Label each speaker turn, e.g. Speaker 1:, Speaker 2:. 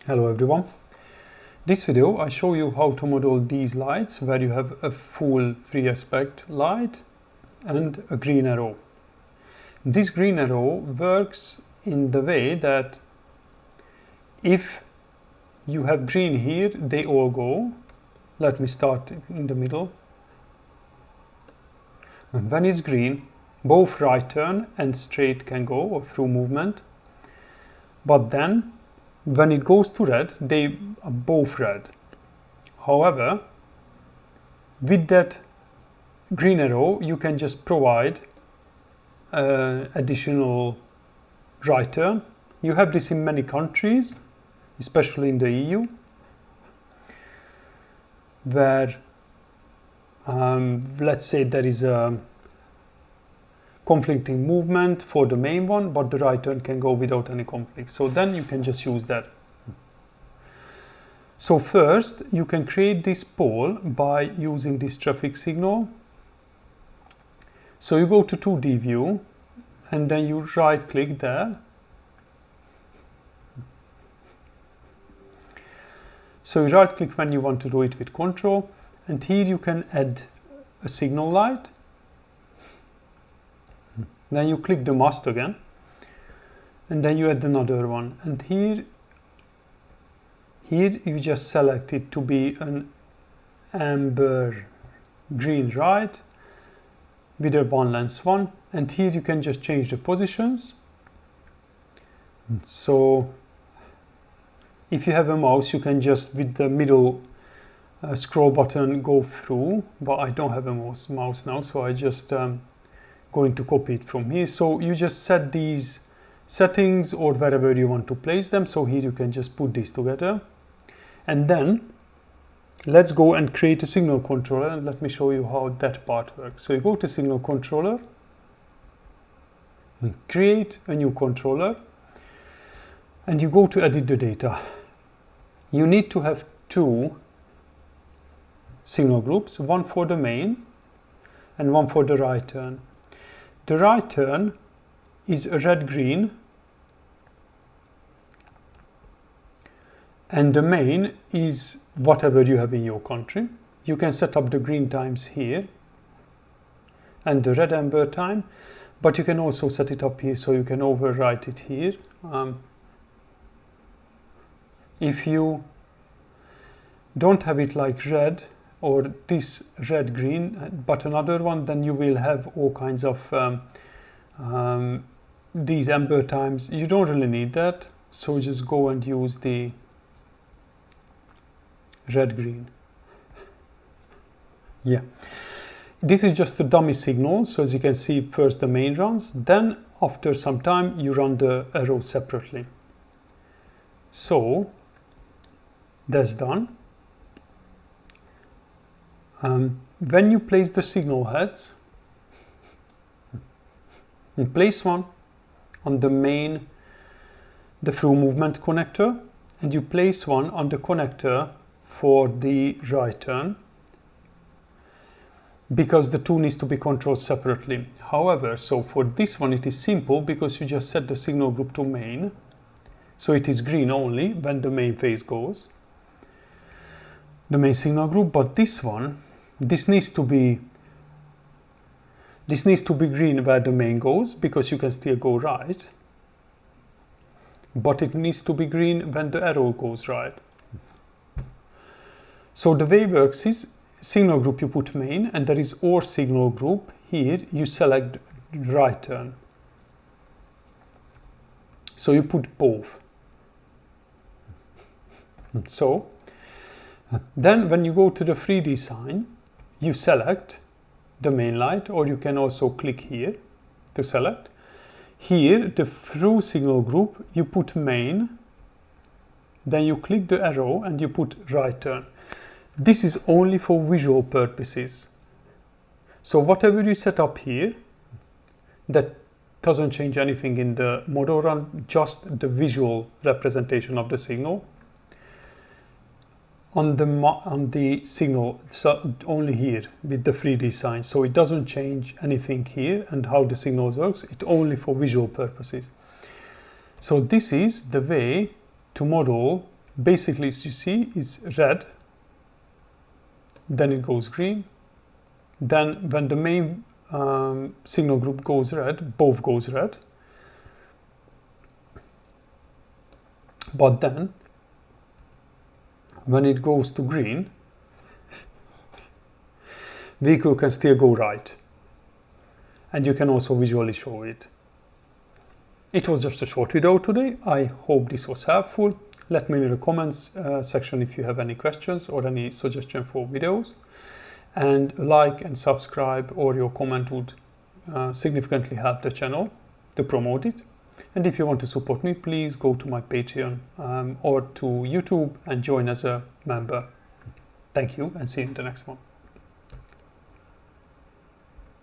Speaker 1: Hello everyone. This video I show you how to model these lights where you have a full free aspect light and a green arrow. This green arrow works in the way that if you have green here, they all go. Let me start in the middle. And when it's green, both right turn and straight can go, or through movement. But then when it goes to red, they are both red. However, with that green arrow, you can just provide additional right turn. You have this in many countries, especially in the EU, where let's say there is a conflicting movement for the main one, but the right turn can go without any conflict. So then you can just use that. So first, you can create this pole by using this traffic signal. So you go to 2D view, and then you right click there. So you right click when you want to do it with control, and here you can add a signal light. Then you click the must again, and then you add another one. And here you just select it to be an amber green right with a one lens one. And here you can just change the positions. So if you have a mouse, you can just with the middle scroll button go through, but I don't have a mouse now, so I just going to copy it from here. So you just set these settings or wherever you want to place them. So here you can just put these together, and then let's go and create a signal controller, and let me show you how that part works. So you go to signal controller and create a new controller, and you go to edit the data. You need to have two signal groups, one for the main and one for the right turn. The right turn is a red-green, and the main is whatever you have in your country. You can set up the green times here and the red amber time, but you can also set it up here, so you can overwrite it here. If you don't have it like red, or this red green but another one, then you will have all kinds of these amber times. You don't really need that, so just go and use the red green. Yeah, this is just a dummy signal. So as you can see, first the main runs, then after some time you run the arrow separately. So that's done. When you place the signal heads, you place one on the main, the through movement connector, and you place one on the connector for the right turn, because the two needs to be controlled separately. However, so for this one it is simple, because you just set the signal group to main, so it is green only when the main phase goes, the main signal group. But this one, this needs to be green where the main goes, because you can still go right, but it needs to be green when the arrow goes right. So the way it works is, signal group you put main, and there is or signal group. Here you select right turn, so you put both. So then when you go to the 3D sign, you select the main light, or you can also click here to select. Here, the through signal group, you put main, then you click the arrow and you put right turn. This is only for visual purposes. So whatever you set up here, that doesn't change anything in the model run, just the visual representation of the signal. On the signal, so only here with the 3D sign, so it doesn't change anything here and how the signals works. It's only for visual purposes. So this is the way to model basically, as you see, is red, then it goes green, then when the main signal group goes red, both goes red, but then when it goes to green, vehicle can still go right, and you can also visually show it. It was just a short video today. I hope this was helpful. Let me know in the comments section if you have any questions or any suggestion for videos, and like and subscribe, or your comment would significantly help the channel to promote it. And if you want to support me, please go to my Patreon or to YouTube and join as a member. Thank you, and see you in the next one.